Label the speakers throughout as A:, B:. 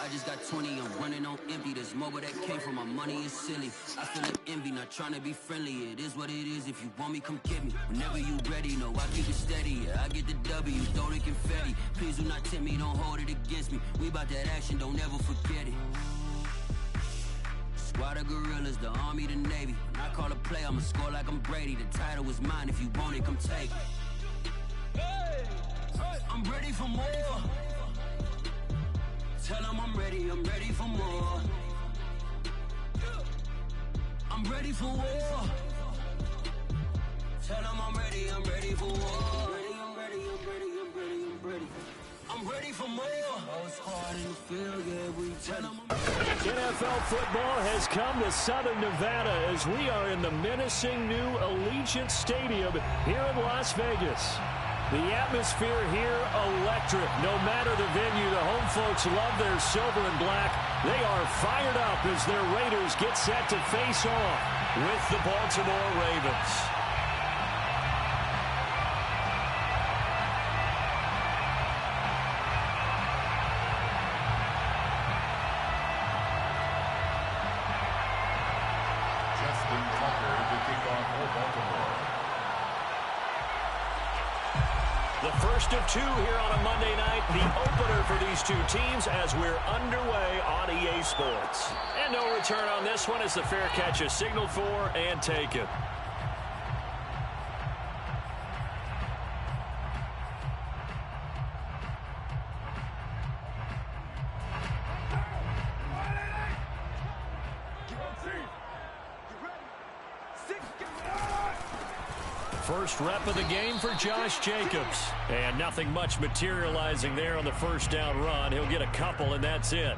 A: I just got 20, I'm running on empty. This mobile that came from my money is silly. I feel like envy, not trying to be friendly. It is what it is, if you want me, come get me. Whenever you ready, no, I keep it steady. Yeah, I get the W, throw the confetti. Please do not tempt me, don't hold it against me. We about that action, don't ever forget it. Squad of gorillas, the army, the navy. When I call a play, I'ma score like I'm Brady. The title is mine, if you want it, come take it. I'm ready for more. Tell them I'm ready for more. I'm ready for war. Tell them I'm ready for war. I'm ready for more.
B: NFL football has come to Southern Nevada as we are in the menacing new Allegiant Stadium here in Las Vegas. The atmosphere here electric. No matter the venue, the home folks love their silver and black. They are fired up as their Raiders get set to face off with the Baltimore Ravens. The first of two here on a Monday night, the opener for these two teams as we're underway on EA Sports. And no return on this one as the fair catch is signaled for and taken. First rep of the game for Josh Jacobs. And nothing much materializing there on the first down run. He'll get a couple, and that's it.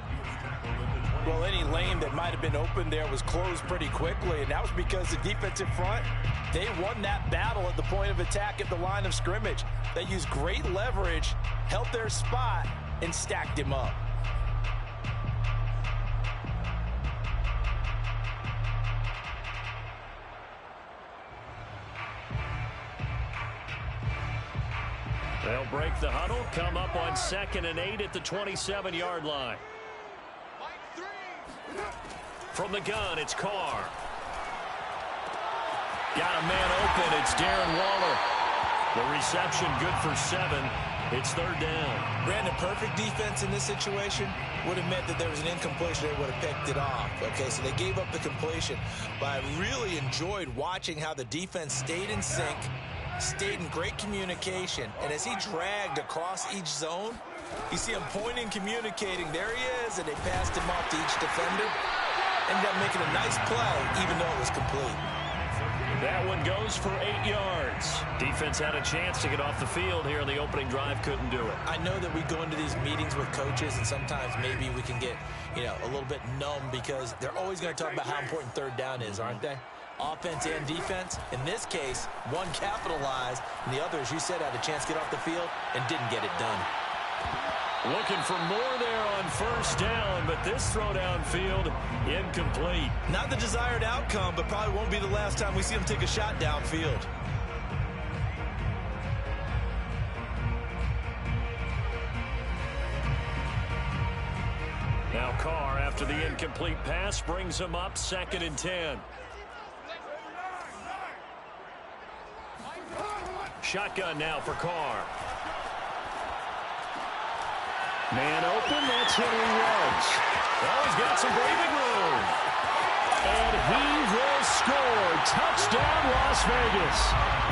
C: Well, any lane that might have been open there was closed pretty quickly, and that was because the defensive front, they won that battle at the point of attack at the line of scrimmage. They used great leverage, held their spot, and stacked him up.
B: They'll break the huddle, come up on 2nd and 8 at the 27-yard line. From the gun, it's Carr. Got a man open, it's Darren Waller. The reception good for 7. It's 3rd down.
C: Brandon, perfect defense in this situation would have meant that there was an incompletion. They would have picked it off. Okay, so they gave up the completion. But I really enjoyed watching how the defense stayed in sync, stayed in great communication, and as he dragged across each zone, you see him pointing, communicating. There he is, and they passed him off to each defender. Ended up making a nice play, even though it was complete.
B: That one goes for 8 yards. Defense had a chance to get off the field here in the opening drive, couldn't do it.
C: I know that we go into these meetings with coaches, and sometimes maybe we can get, a little bit numb because they're always going to talk about how important 3rd down is, aren't they? Offense and defense. In this case, one capitalized, and the other, as you said, had a chance to get off the field and didn't get it done.
B: Looking for more there on 1st down, but this throw downfield incomplete.
C: Not the desired outcome, but probably won't be the last time we see him take a shot downfield.
B: Now Carr, after the incomplete pass, brings him up 2nd and 10. Shotgun now for Carr. Man open, that's Henry Ruggs. Oh, he's got some breathing room. And he will score. Touchdown, Las Vegas.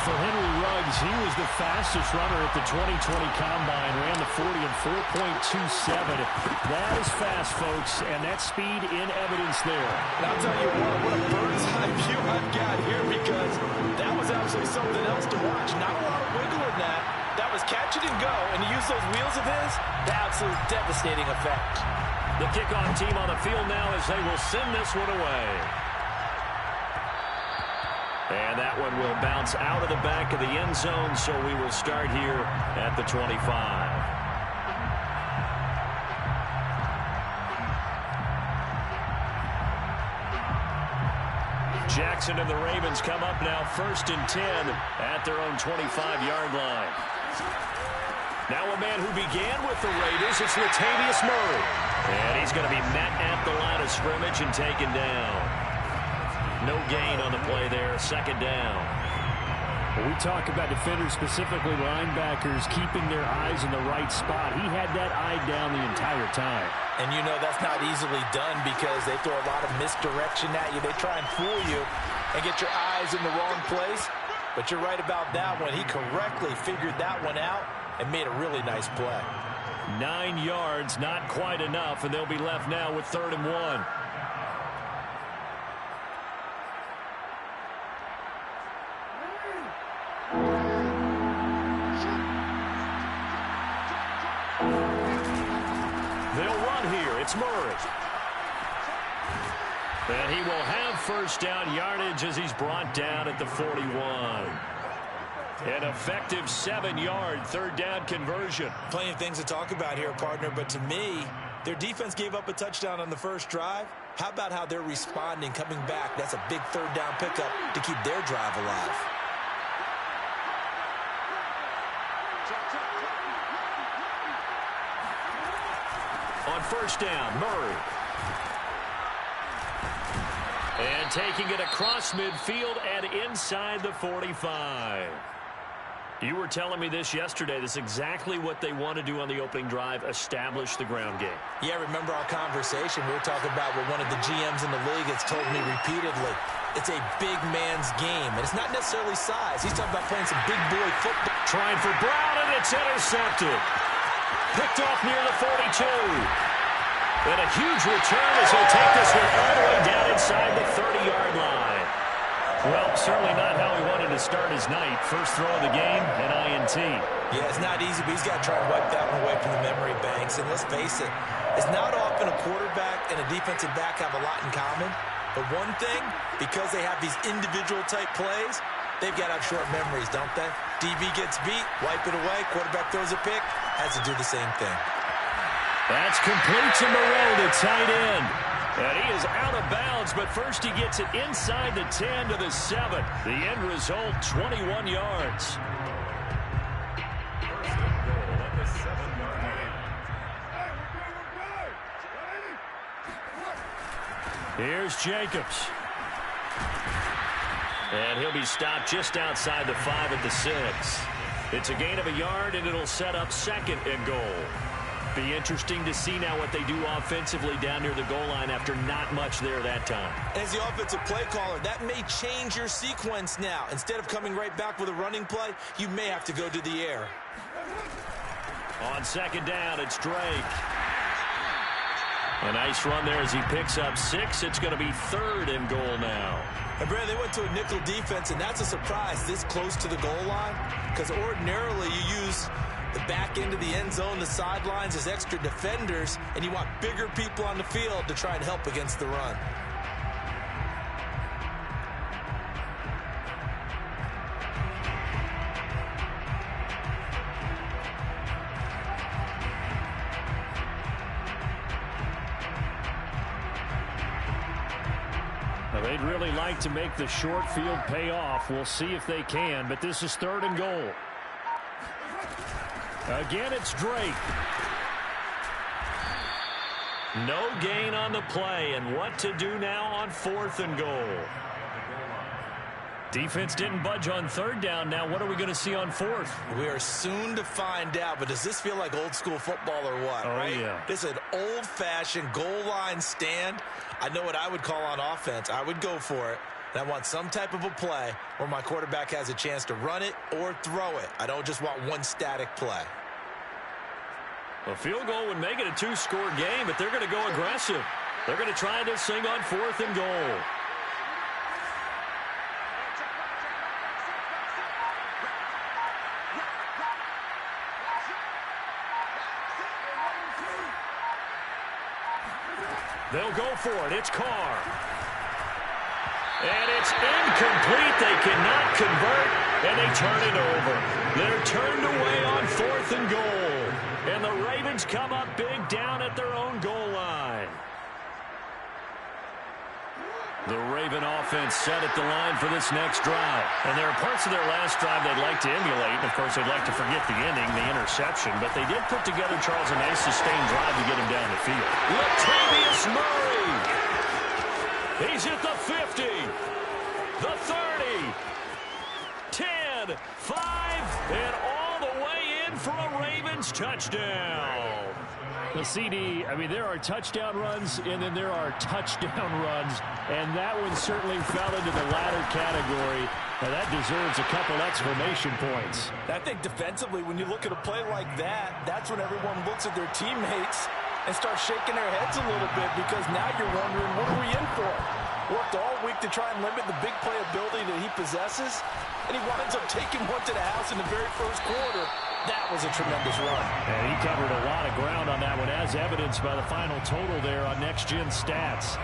B: For Henry Ruggs, he was the fastest runner at the 2020 Combine. Ran the 40 in 4.27. That is fast, folks, and that speed in evidence there.
C: And I'll tell you what a bird's eye view I've got here, because that was absolutely something else to watch. Not a lot of wiggle in that. That was catch it and go, and to use those wheels of his, the absolute devastating effect.
B: The kickoff team on the field now as they will send this one away. And that one will bounce out of the back of the end zone, so we will start here at the 25. Jackson and the Ravens come up now 1st and 10 at their own 25-yard line. Now a man who began with the Raiders, it's Latavius Murray. And he's He's going to be met at the line of scrimmage and taken down. No gain on the play there. Second down.
D: When we talk about defenders, specifically linebackers, keeping their eyes in the right spot. He had that eye down the entire time.
C: And you know that's not easily done because they throw a lot of misdirection at you. They try and fool you and get your eyes in the wrong place. But you're right about that one. He correctly figured that one out and made a really nice play.
B: 9 yards, not quite enough, and they'll be left now with 3rd and 1. They'll run here. It's Murray. And he will have first down yardage as he's brought down at the 41. An effective 7-yard 3rd down conversion.
C: Plenty of things to talk about here, partner, but to me, their defense gave up a touchdown on the first drive. How about how they're responding, coming back? That's a big 3rd down pickup to keep their drive alive.
B: On first down, Murray. And taking it across midfield and inside the 45. You were telling me this yesterday. This is exactly what they want to do on the opening drive, establish the ground game.
C: Yeah, remember our conversation. We were talking about what one of the GMs in the league has told me repeatedly. It's a big man's game, and it's not necessarily size. He's talking about playing some big boy football.
B: Trying for Brown, and it's intercepted. Picked off near the 42. And a huge return as he'll take this one all the way down inside the 30-yard line. Well, certainly not how he wanted to start his night. First throw of the game, an INT.
C: Yeah, it's not easy, but he's got to try and wipe that one away from the memory banks. And let's face it, it's not often a quarterback and a defensive back have a lot in common. But one thing, because they have these individual-type plays, they've got to have short memories, don't they? DB gets beat, wipe it away, quarterback throws a pick, has to do the same thing.
B: That's complete to Moreau, the tight end. And he is out of bounds, but first he gets it inside the 10 to the 7. The end result, 21 yards. Here's Jacobs. And he'll be stopped just outside the 5 at the 6. It's a gain of a yard, and it'll set up 2nd and goal. Be interesting to see now what they do offensively down near the goal line after not much there that time.
C: As the offensive play caller, that may change your sequence now. Instead of coming right back with a running play, you may have to go to the air.
B: On 2nd down, it's Drake. A nice run there as he picks up 6. It's going to be 3rd and goal now.
C: And, Brad, they went to a nickel defense, and that's a surprise this close to the goal line, because ordinarily you use the back end of the end zone, the sidelines as extra defenders, and you want bigger people on the field to try and help against the run.
B: Now, they'd really like to make the short field pay off. We'll see if they can, but this is 3rd and goal. Again, it's Drake. No gain on the play, and what to do now on 4th and goal. Defense didn't budge on 3rd down. Now what are we going to see on 4th?
C: We are soon to find out, but does this feel like old school football or what?
B: Oh,
C: right?
B: Yeah.
C: This is an old-fashioned goal line stand. I know what I would call on offense. I would go for it. And I want some type of a play where my quarterback has a chance to run it or throw it. I don't just want one static play.
B: A field goal would make it a 2-score game, but they're going to go aggressive. They're going to try this thing on 4th and goal. They'll go for it. It's Carr. And it's incomplete. They cannot convert, and they turn it over. They're turned away on 4th and goal. And the Ravens come up big down at their own goal line. The Raven offense set at the line for this next drive. And there are parts of their last drive they'd like to emulate. Of course, they'd like to forget the ending, the interception. But they did put together, Charles, a nice sustained drive to get him down the field. Latavius Murray. He's at the 50, the 30, 10, 5, and all the way in for a Ravens touchdown.
D: The CD, I mean, there are touchdown runs, and then there are touchdown runs, and that one certainly fell into the latter category. Now, that deserves a couple exclamation points.
C: I think defensively, when you look at a play like that, that's when everyone looks at their teammates and starts shaking their heads a little bit, because now you're wondering, what are we in for? Worked all week to try and limit the big play ability that he possesses, and he winds up taking one to the house in the very first quarter. That was a tremendous run.
D: And he covered a lot of ground on that one, as evidenced by the final total there on Next Gen Stats.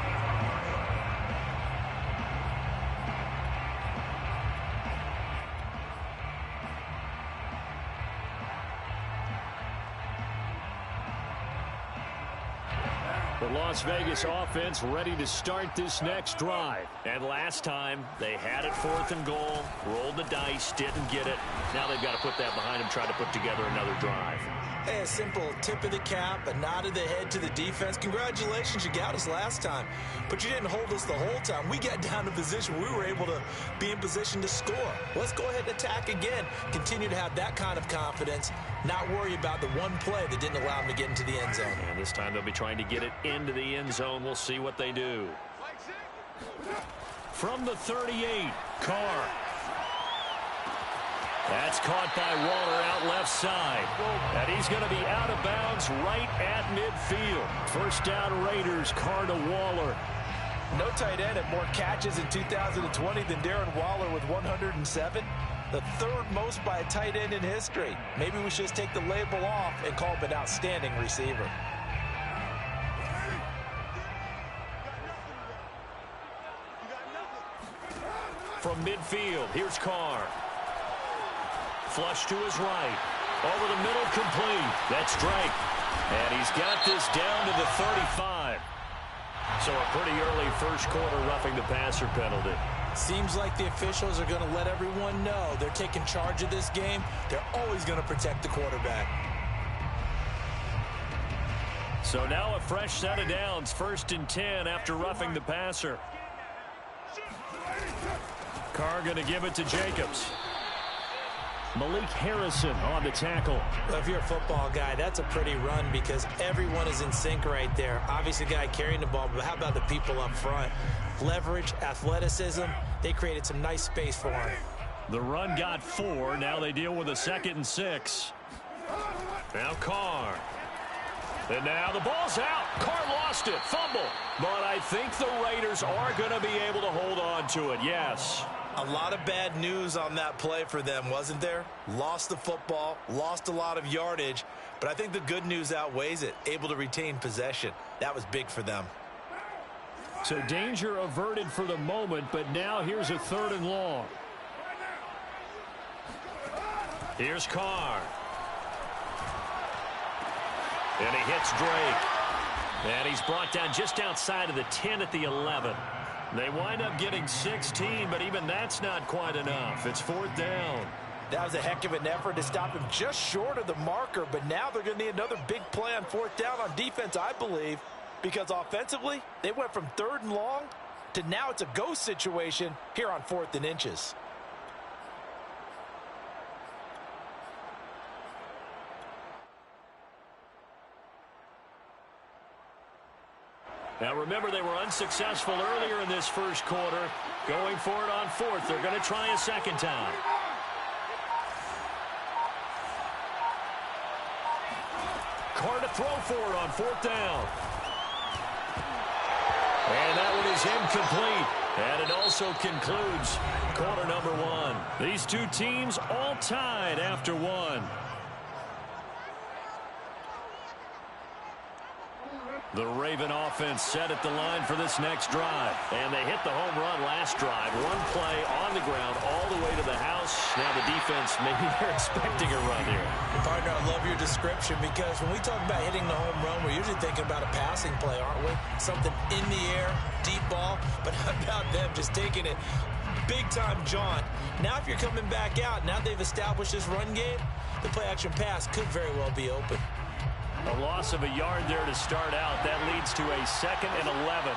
D: The Las Vegas offense ready to start this next drive. And last time, they had it 4th and goal, rolled the dice, didn't get it. Now they've got to put that behind them, try to put together another drive.
C: Hey, a simple tip of the cap, a nod of the head to the defense. Congratulations, you got us last time. But you didn't hold us the whole time. We got down to position. We were able to be in position to score. Let's go ahead and attack again. Continue to have that kind of confidence. Not worry about the one play that didn't allow them to get into the end zone.
B: And this time they'll be trying to get it into the end zone. We'll see what they do. From the 38, Carr. That's caught by Waller out left side. And he's going to be out of bounds right at midfield. First down Raiders, Carr to Waller.
C: No tight end had more catches in 2020 than Darren Waller with 107. The 3rd most by a tight end in history. Maybe we should just take the label off and call him an outstanding receiver.
B: From midfield, here's Carr. Flush to his right. Over the middle, complete. That's Drake. And he's got this down to the 35. So a pretty early first quarter roughing the passer penalty.
C: Seems like the officials are going to let everyone know they're taking charge of this game. They're always going to protect the quarterback.
B: So now a fresh set of downs, 1st and 10 after roughing the passer. Carr going to give it to Jacobs. Malik Harrison on the tackle.
C: Well, if you're a football guy, that's a pretty run because everyone is in sync right there. Obviously, the guy carrying the ball, but how about the people up front? Leverage, athleticism, they created some nice space for him.
B: The run got 4. Now they deal with a 2nd and 6. Now Carr. And now the ball's out. Carr lost it. Fumble. But I think the Raiders are going to be able to hold on to it. Yes.
C: A lot of bad news on that play for them, wasn't there? Lost the football, lost a lot of yardage, but I think the good news outweighs it. Able to retain possession. That was big for them.
D: So danger averted for the moment, but now here's a 3rd and long.
B: Here's Carr. And he hits Drake. And he's brought down just outside of the 10 at the 11. They wind up getting 16, but even that's not quite enough. It's 4th down.
C: That was a heck of an effort to stop him just short of the marker, but now they're going to need another big play on 4th down on defense, I believe, because offensively, they went from 3rd and long to now it's a go situation here on 4th and inches.
B: Now remember, they were unsuccessful earlier in this first quarter. Going for it on 4th. They're going to try a 2nd time. Carr to throw for it on 4th down. And that one is incomplete. And it also concludes quarter number 1. These two teams all tied after 1.
D: The Raven offense set at the line for this next drive. And they hit the home run last drive. One play on the ground all the way to the house. Now the defense, maybe they're expecting a run here.
C: Partner, I love your description because when we talk about hitting the home run, we're usually thinking about a passing play, aren't we? Something in the air, deep ball. But how about them just taking it big-time jaunt? Now if you're coming back out, now they've established this run game, the play-action pass could very well be open.
B: A loss of a yard there to start out. That leads to a 2nd and 11.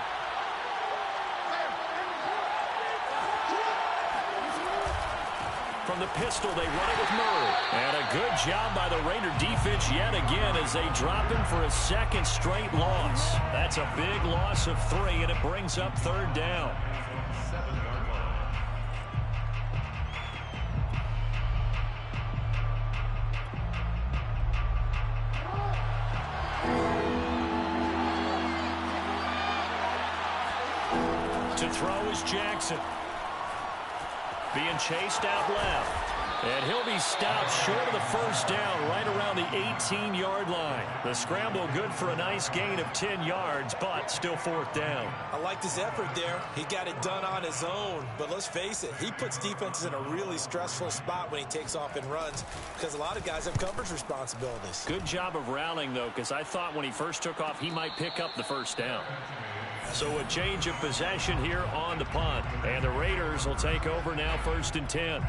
B: From the pistol, they run it with Murray. And a good job by the Raider defense yet again as they drop him for a 2nd straight loss. That's a big loss of 3, and it brings up 3rd down. To throw is Jackson. Being chased out left. And he'll be stopped short of the 1st down right around the 18-yard line. The scramble good for a nice gain of 10 yards, but still 4th down.
C: I liked his effort there. He got it done on his own. But let's face it, he puts defenses in a really stressful spot when he takes off and runs because a lot of guys have coverage responsibilities.
B: Good job of rallying, though, because I thought when he first took off, he might pick up the 1st down. So a change of possession here on the punt. And the Raiders will take over now 1st and 10.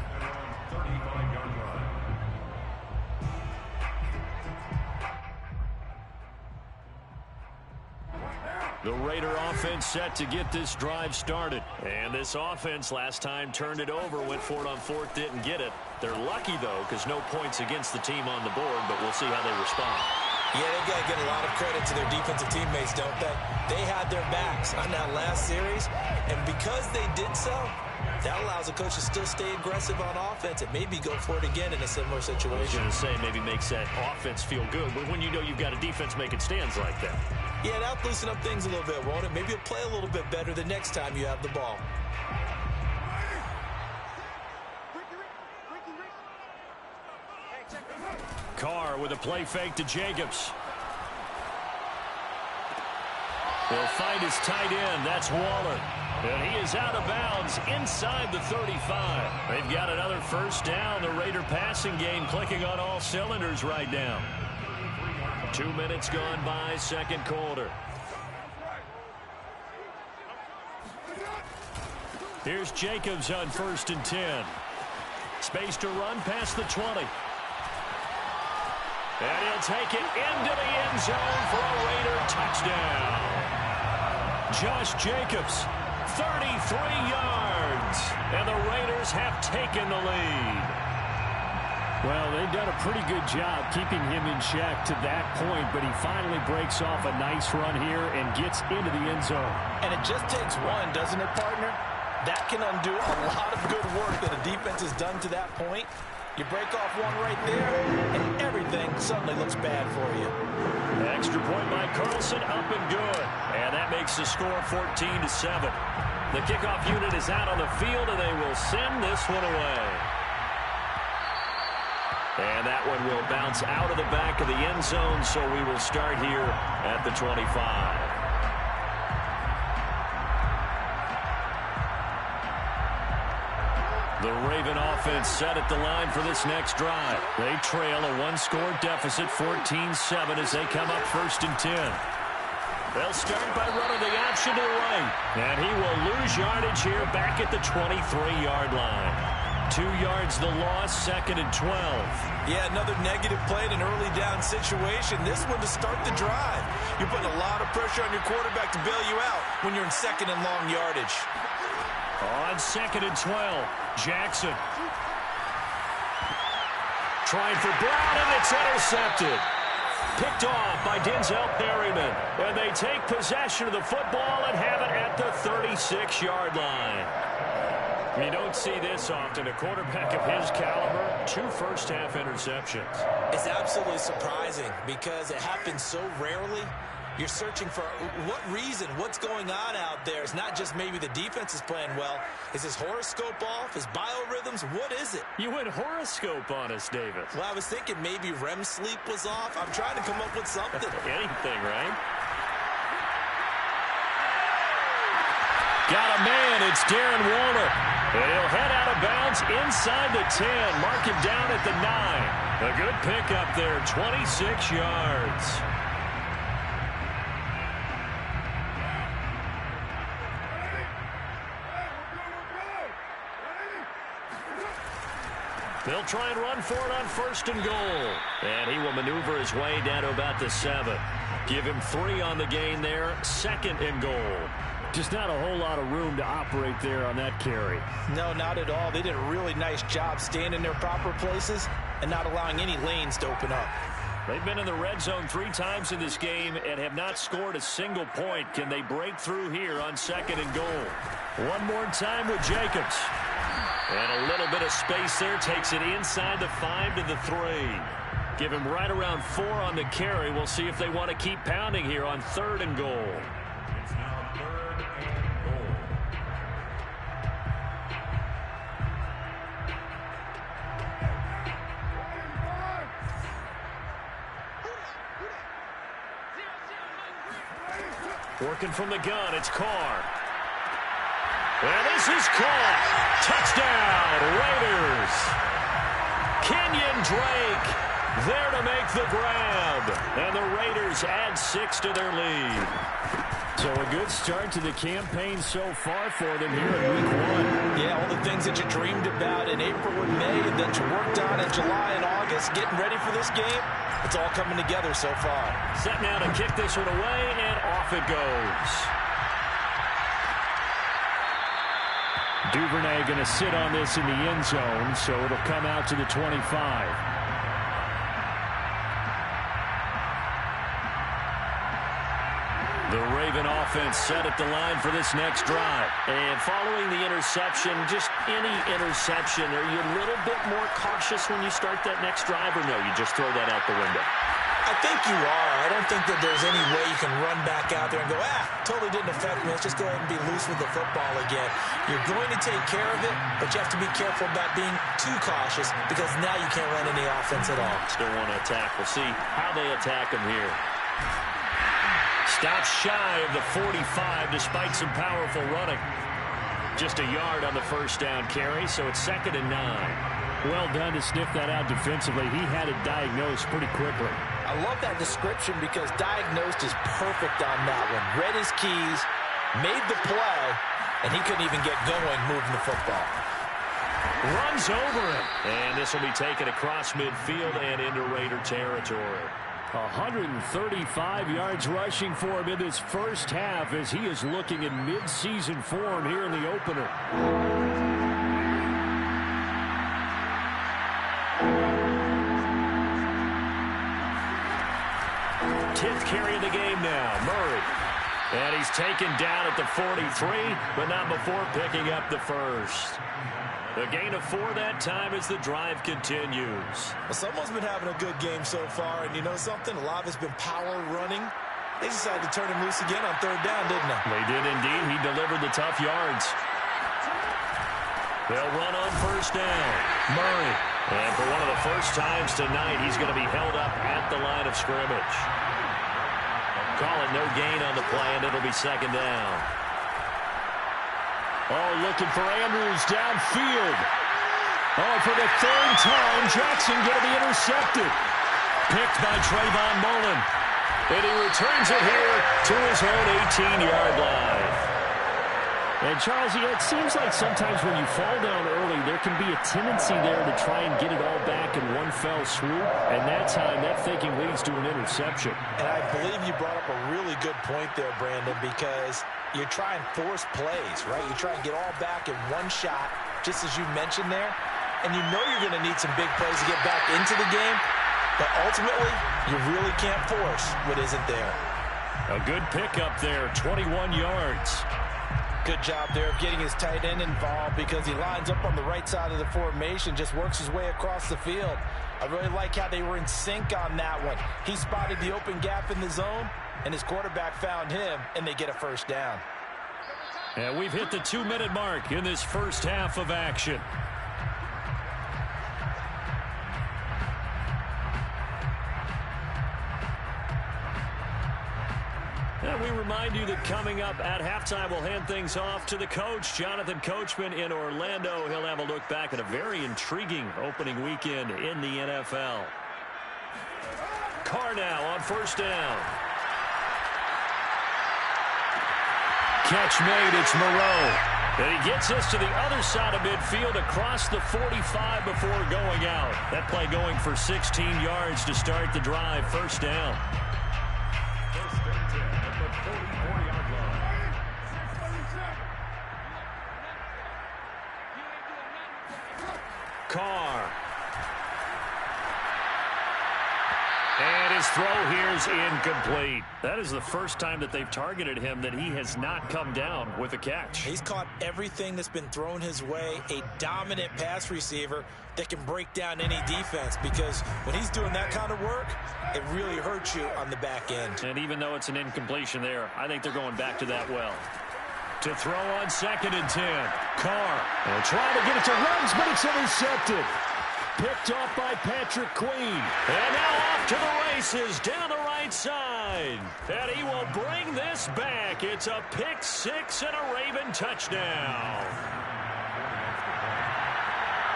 B: The Raider offense set to get this drive started. And this offense last time turned it over, went for it on 4th, didn't get it. They're lucky, though, because no points against the team on the board, but we'll see how they respond.
C: Yeah, they've got to give a lot of credit to their defensive teammates, don't they? They had their backs on that last series, and because they did so, that allows the coach to still stay aggressive on offense and maybe go for it again in a similar situation.
B: I was going to say maybe makes that offense feel good, but when you know you've got a defense making stands like that.
C: Yeah, that'll loosen up things a little bit, won't it? Maybe you'll play a little bit better the next time you have the ball.
B: Carr with a play fake to Jacobs. He'll find his tight end. That's Waller. And he is out of bounds inside the 35. They've got another 1st down. The Raider passing game clicking on all cylinders right now. 2 minutes gone by, 2nd quarter. Here's Jacobs on 1st and 10. Space to run past the 20. And he'll take it into the end zone for a Raider touchdown. Josh Jacobs, 33 yards. And the Raiders have taken the lead. Well, they've done a pretty good job keeping him in check to that point, but he finally breaks off a nice run here and gets into the end zone.
C: And it just takes one, doesn't it, partner? That can undo a lot of good work that a defense has done to that point. You break off one right there, and everything suddenly looks bad for you.
B: Extra point by Carlson, up and good. And that makes the score 14-7. The kickoff unit is out on the field, and they will send this one away. And that one will bounce out of the back of the end zone, so we will start here at the 25. The Raven offense set at the line for this next drive. They trail a 1-score deficit, 14-7, as they come up 1st and 10. They'll start by running the option to the right. And he will lose yardage here back at the 23-yard line. 2 yards the loss, 2nd and 12.
C: Yeah, another negative play in an early down situation. This one to start the drive. You're putting a lot of pressure on your quarterback to bail you out when you're in 2nd and long yardage.
B: On 2nd and 12, Jackson. Trying for Brown, and it's intercepted. Picked off by Denzel Perryman. And they take possession of the football and have it at the 36-yard line. You don't see this often. A quarterback of his caliber, 2 first-half interceptions.
C: It's absolutely surprising because it happens so rarely. You're searching for what reason, what's going on out there. It's not just maybe the defense is playing well. Is his horoscope off? His biorhythms? What is it?
B: You went horoscope on us, Davis.
C: Well, I was thinking maybe REM sleep was off. I'm trying to come up with something.
B: Anything, right? Got a man. It's Darren Waller. And he'll head out of bounds inside the 10. Mark him down at the 9. A good pickup there, 26 yards. They'll try and run for it on 1st and goal. And he will maneuver his way down to about the 7. Give him 3 on the gain there, 2nd and goal. Just not a whole lot of room to operate there on that carry.
C: No, not at all. They did a really nice job staying in their proper places and not allowing any lanes to open up.
B: They've been in the red zone 3 times in this game and have not scored a single point. Can they break through here on 2nd and goal? One more time with Jacobs. And a little bit of space there, takes it inside the 5 to the 3. Give him right around 4 on the carry. We'll see if they want to keep pounding here on 3rd and goal.
D: It's now 3rd and goal.
B: Working from the gun, it's Carr. And this is caught. Touchdown, Raiders. Kenyon Drake there to make the grab. And the Raiders add 6 to their lead. So a good start to the campaign so far for them here in Week 1.
C: Yeah, all the things that you dreamed about in April and May and that you worked on in July and August, getting ready for this game, it's all coming together so far.
B: Set now to kick this one away, and off it goes. Duvernay going to sit on this in the end zone, so it'll come out to the 25. The Raven offense set at the line for this next drive. And following the interception, just any interception, are you a little bit more cautious when you start that next drive, or no, you just throw that out the window?
C: I think you are. I don't think that there's any way you can run back out there and go, totally didn't affect me. Let's just go ahead and be loose with the football again. You're going to take care of it, but you have to be careful about being too cautious because now you can't run any offense at all.
B: Still want to attack. We'll see how they attack him here. Stops shy of the 45 despite some powerful running. Just a yard on the first down carry, so it's 2nd and 9. Well done to sniff that out defensively. He had it diagnosed pretty quickly.
C: I love that description because diagnosed is perfect on that one. Read his keys, made the play, and he couldn't even get going moving the football.
B: Runs over him. And this will be taken across midfield and into Raider territory. 135 yards rushing for him in this first half as he is looking in mid-season form here in the opener. 10th carry of the game now, Murray. And he's taken down at the 43, but not before picking up the first. A gain of 4 that time as the drive continues.
C: Well, someone's been having a good game so far, and you know something? A lot of it's been power running. They decided to turn him loose again on 3rd down, didn't they?
B: They did indeed. He delivered the tough yards. They'll run on 1st down. Murray. And for one of the first times tonight, he's going to be held up at the line of scrimmage. Call it no gain on the play, and it'll be 2nd down. Oh, looking for Andrews downfield. Oh, for the 3rd time, Jackson going to be intercepted. Picked by Trayvon Mullen. And he returns it here to his own 18-yard line. And, Charles, it seems like sometimes when you fall down early, there can be a tendency there to try and get it all back in one fell swoop. And that time, that thinking leads to an interception.
C: And I believe you brought up a really good point there, Brandon, because you try and force plays, right? You try and get all back in one shot, just as you mentioned there. And you know you're going to need some big plays to get back into the game. But ultimately, you really can't force what isn't there.
B: A good pickup there, 21 yards.
C: Good job there of getting his tight end involved because he lines up on the right side of the formation, just works his way across the field. I really like how they were in sync on that one. He spotted the open gap in the zone, and his quarterback found him, and they get a 1st down.
B: And we've hit the 2-minute mark in this first half of action. And we remind you that coming up at halftime, we'll hand things off to the coach, Jonathan Coachman in Orlando. He'll have a look back at a very intriguing opening weekend in the NFL. Carr now on first down. Catch made, it's Moreau. And he gets us to the other side of midfield across the 45 before going out. That play going for 16 yards to start the drive. First down.
D: First and 10 at the 44-yard line.
B: Carr. And his throw here is incomplete. That is the first time that they've targeted him that he has not come down with a catch.
C: He's caught everything that's been thrown his way. A dominant pass receiver that can break down any defense, because when he's doing that kind of work, it really hurts you on the back end.
B: And even though it's an incompletion there, I think they're going back to that well. To throw on 2nd and 10. Carr will try to get it to Ruggs, but it's intercepted. Picked off by Patrick Queen. And now off to the races down the right side. And he will bring this back. It's a pick six and a Raven touchdown.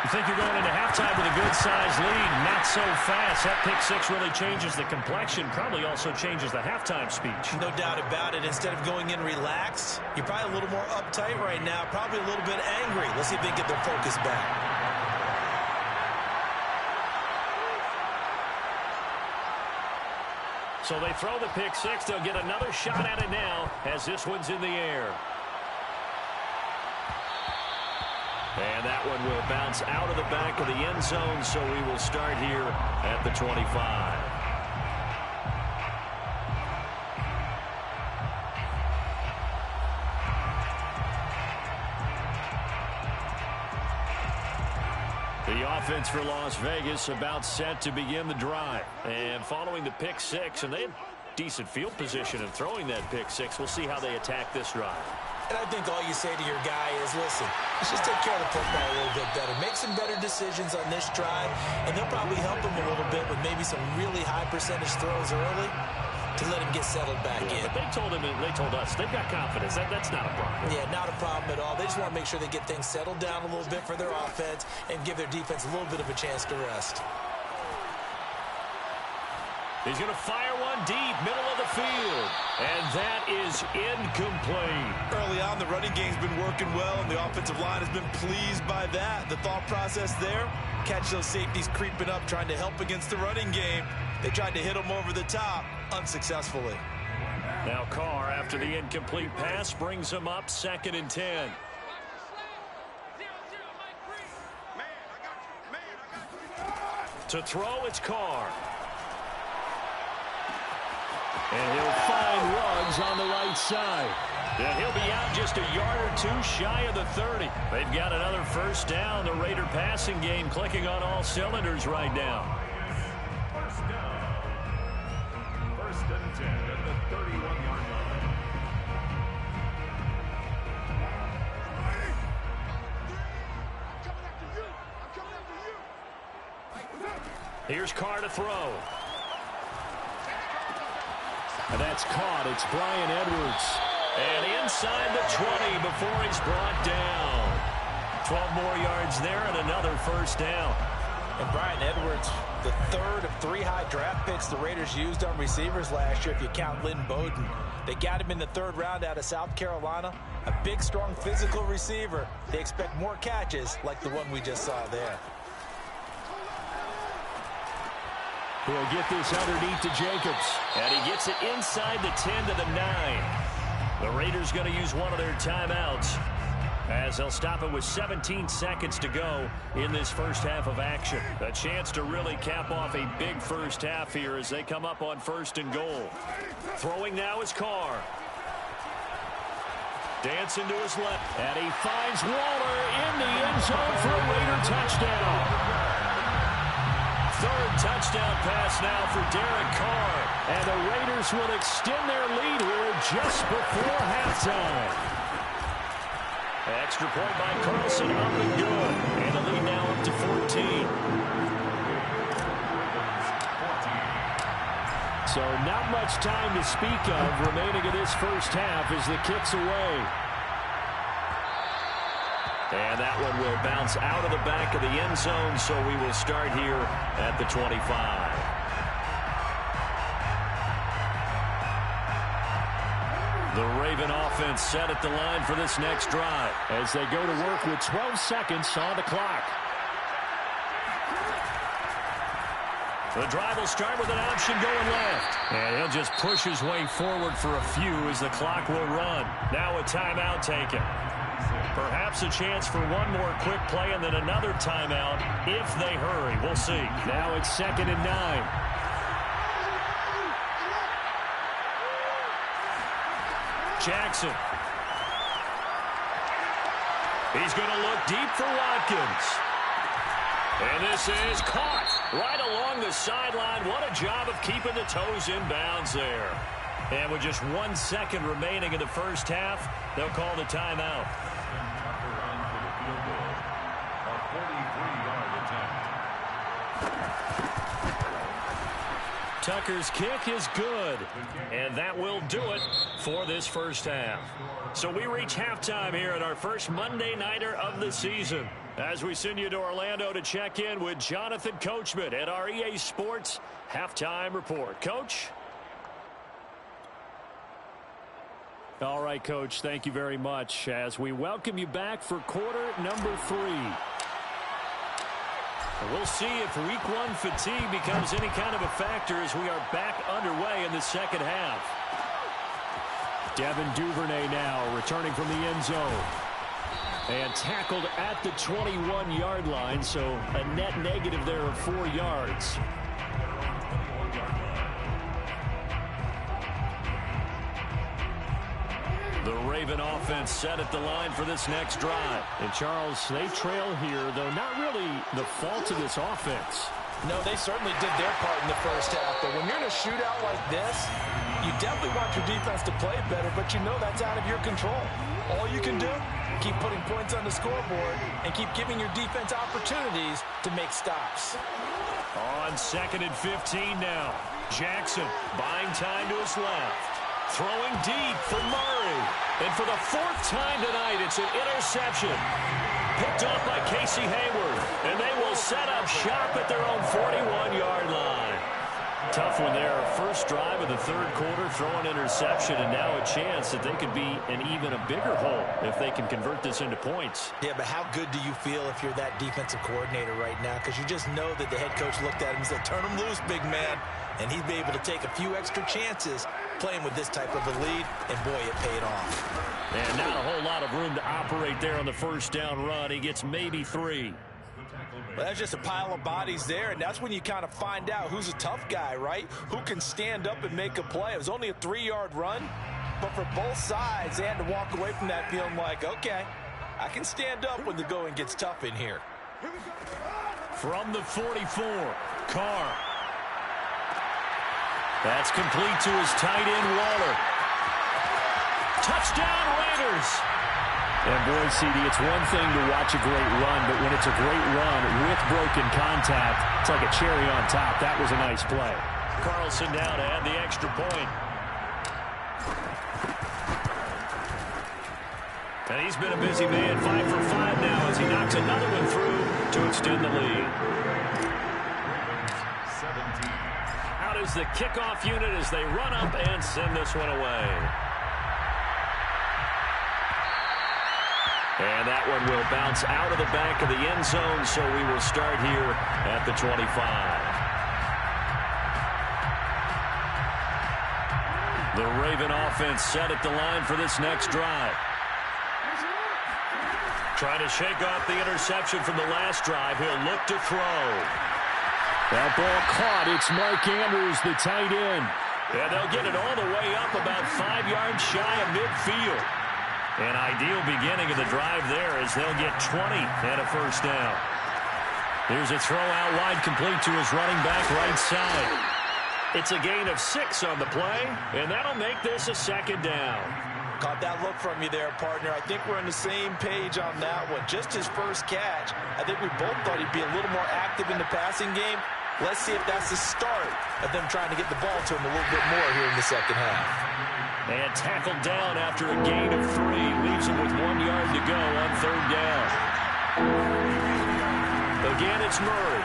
B: You think you're going into halftime with a good-sized lead. Not so fast. That pick six really changes the complexion. Probably also changes the halftime speech.
C: No doubt about it. Instead of going in relaxed, you're probably a little more uptight right now. Probably a little bit angry. Let's see if they can get their focus back.
B: So they throw the pick six. They'll get another shot at it now as this one's in the air. And that one will bounce out of the back of the end zone, so we will start here at the 25. The offense for Las Vegas about set to begin the drive. And following the pick six, and they had decent field position in throwing that pick six. We'll see how they attack this drive.
C: And I think all you say to your guy is, listen, let's just take care of the football a little bit better. Make some better decisions on this drive, and they'll probably help him a little bit with maybe some really high percentage throws early to let him get settled back in.
B: But they told us they've got confidence. That's not a problem.
C: Yeah, not a problem at all. They just want to make sure they get things settled down a little bit for their offense and give their defense a little bit of a chance to rest.
B: He's going to fire one deep, middle of the field. And that is incomplete.
C: Early on, the running game's been working well, and the offensive line has been pleased by that. The thought process there, catch those safeties creeping up, trying to help against the running game. They tried to hit them over the top, unsuccessfully.
B: Now Carr, after the incomplete pass, brings him up 2nd and 10. To throw, it's Carr. And he'll find Ruggs on the right side. And he'll be out just a yard or two shy of the 30. They've got another first down. The Raider passing game clicking on all cylinders right now.
D: First down. First and 10 at the 31-yard line.
B: Here's Carr to throw. And that's caught. It's Brian Edwards. And inside the 20 before he's brought down. 12 more yards there and another first down.
C: And Brian Edwards, the third of 3 high draft picks the Raiders used on receivers last year, if you count Lynn Bowden. They got him in the 3rd round out of South Carolina. A big, strong, physical receiver. They expect more catches like the one we just saw there.
B: He'll get this underneath to Jacobs. And he gets it inside the 10 to the 9. The Raiders going to use one of their timeouts as they'll stop it with 17 seconds to go in this first half of action. A chance to really cap off a big first half here as they come up on 1st and goal. Throwing now is Carr. Dancing to his left. And he finds Waller in the end zone for a Raider touchdown. 3rd touchdown pass now for Derek Carr. And the Raiders will extend their lead here just before halftime. Extra point by Carlson up and good. And the lead now up to 14. So not much time to speak of remaining in this first half as the kick's away.
D: And that one will bounce out of the back of the end zone, so we will start here at the 25. The Raven offense set at the line for this next drive
B: as they go to work with 12 seconds on the clock.
D: The drive will start with an option going left. And he'll just push his way forward for a few as the clock will run. Now a timeout taken. Perhaps a chance for one more quick play and then another timeout if they hurry. We'll see.
B: Now it's 2nd and 9.
D: Jackson. He's going to look deep for Watkins. And this is caught right along the sideline. What a job of keeping the toes in bounds there. And with just 1 second remaining in the first half, they'll call the timeout. Tucker's kick is good, and that will do it for this first half. So we reach halftime here at our first Monday Nighter of the season as we send you to Orlando to check in with Jonathan Coachman at our EA Sports Halftime Report. Coach?
B: All right, Coach, thank you very much as we welcome you back for quarter number 3. We'll see if week 1 fatigue becomes any kind of a factor as we are back underway in the second half. Devin Duvernay now returning from the end zone. And tackled at the 21-yard line, so a net negative there of 4 yards.
D: The Raven offense set at the line for this next drive.
B: And Charles, they trail here, though not really the fault of this offense.
C: No, they certainly did their part in the first half. But when you're in a shootout like this, you definitely want your defense to play better, but you know that's out of your control. All you can do, keep putting points on the scoreboard and keep giving your defense opportunities to make stops.
D: On 2nd and 15 now. Jackson buying time to his left. Throwing deep for Murray. And for the 4th time tonight, it's an interception. Picked off by Casey Hayward. And they will set up shop at their own 41-yard line. Tough one there. First drive of the 3rd quarter, throw an interception, and now a chance that they could be in even a bigger hole if they can convert this into points.
C: Yeah, but how good do you feel if you're that defensive coordinator right now? Because you just know that the head coach looked at him and said, turn him loose, big man. And he'd be able to take a few extra chances playing with this type of a lead, and boy, it paid off.
D: And not a whole lot of room to operate there on the first down run. He gets maybe 3.
C: Well, that's just a pile of bodies there, and that's when you kind of find out who's a tough guy, right? Who can stand up and make a play. It was only a 3-yard run, but for both sides, they had to walk away from that feeling like, okay, I can stand up when the going gets tough in here.
D: From the 44, Carr. That's complete to his tight end, Waller. Touchdown, Raiders!
B: And boy, CD, it's one thing to watch a great run, but when it's a great run with broken contact, it's like a cherry on top. That was a nice play.
D: Carlson down to add the extra point. And he's been a busy man, 5 for 5 now as he knocks another one through to extend the lead. Out is the kickoff unit as they run up and send this one away. And that one will bounce out of the back of the end zone, so we will start here at the 25. The Raven offense set at the line for this next drive. Trying to shake off the interception from the last drive. He'll look to throw.
B: That ball caught. It's Mark Andrews, the tight end.
D: And they'll get it all the way up about 5 yards shy of midfield. An ideal beginning of the drive there as they'll get 20 and a first down. Here's a throw out wide complete to his running back right side. It's a gain of 6 on the play, and that'll make this a second down.
C: Caught that look from you there, partner. I think we're on the same page on that one. Just his first catch. I think we both thought he'd be a little more active in the passing game. Let's see if that's the start of them trying to get the ball to him a little bit more here in the second half.
D: And tackled down after a gain of 3. Leaves him with 1 yard to go on third down. Again, it's Murray.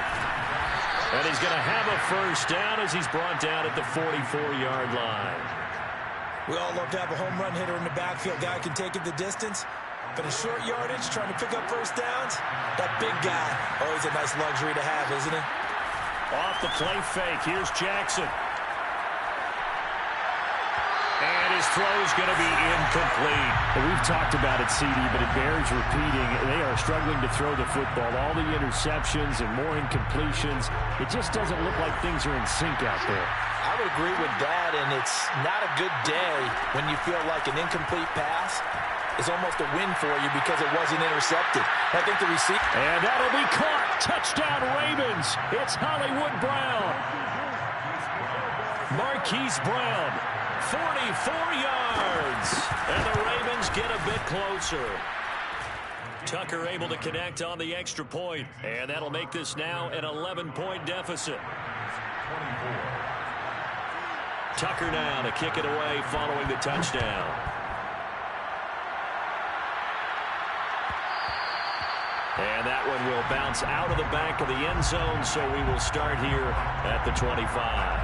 D: And he's going to have a first down as he's brought down at the 44-yard line.
C: We all love to have a home run hitter in the backfield. Guy can take it the distance. But in short yardage, trying to pick up first downs, that big guy, always a nice luxury to have, isn't it?
B: Off the play fake. Here's Jackson. And his throw is going to be incomplete. We've talked about it, CD, but it bears repeating. They are struggling to throw the football. All the interceptions and more incompletions. It just doesn't look like things are in sync out there.
C: I would agree with that, and it's not a good day when you feel like an incomplete pass is almost a win for you because it wasn't intercepted. I think the receiver...
B: And that'll be caught. Touchdown, Ravens. It's Hollywood Brown. Marquise Brown, 44 yards. And the Ravens get a bit closer. Tucker able to connect on the extra point. And that'll make this now an 11-point deficit. Tucker now to kick it away following the touchdown. And that one will bounce out of the back of the end zone, so we will start here at the 25.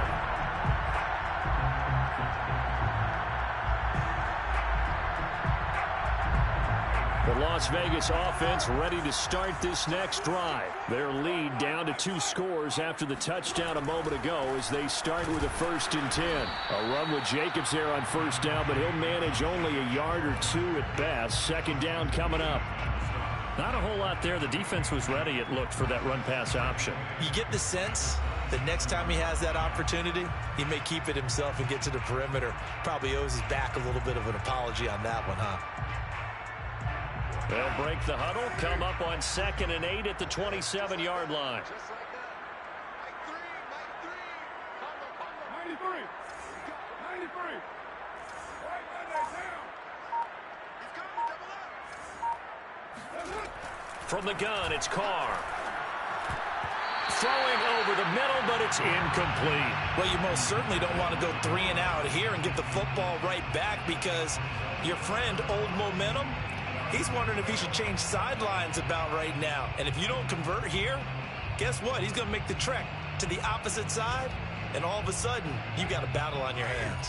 B: The Las Vegas offense ready to start this next drive. Their lead down to 2 scores after the touchdown a moment ago as they start with a 1st and 10. A run with Jacobs there on first down, but he'll manage only a yard or 2 at best. Second down coming up. Not a whole lot there. The defense was ready, it looked, for that run-pass option.
C: You get the sense that next time he has that opportunity, he may keep it himself and get to the perimeter. Probably owes his back a little bit of an apology on that one, huh?
B: They'll break the huddle, come up on 2nd and 8 at the 27-yard line.
E: 93.
B: From the gun, it's Carr. Throwing over the middle, but it's incomplete.
C: Well, you most certainly don't want to go 3 and out here and get the football right back because your friend, Old Momentum, he's wondering if he should change sidelines about right now. And if you don't convert here, guess what? He's going to make the trek to the opposite side, and all of a sudden, you've got a battle on your hands.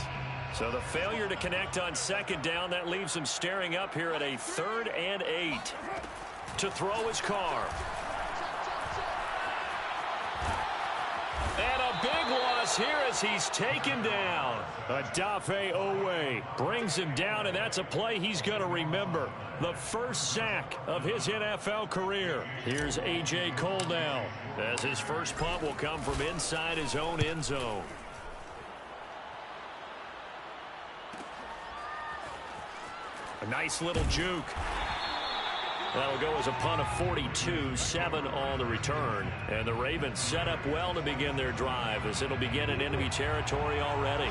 B: So the failure to connect on 2nd down, that leaves him staring up here at a 3rd and 8. To throw his Carr. And a big loss here as he's taken down. Adafe Owe brings him down, and that's a play he's going to remember. The first sack of his NFL career. Here's A.J. Cole now, as his first punt will come from inside his own end zone. A nice little juke. That'll go as a punt of 42, 7 on the return. And the Ravens set up well to begin their drive as it'll begin in enemy territory already.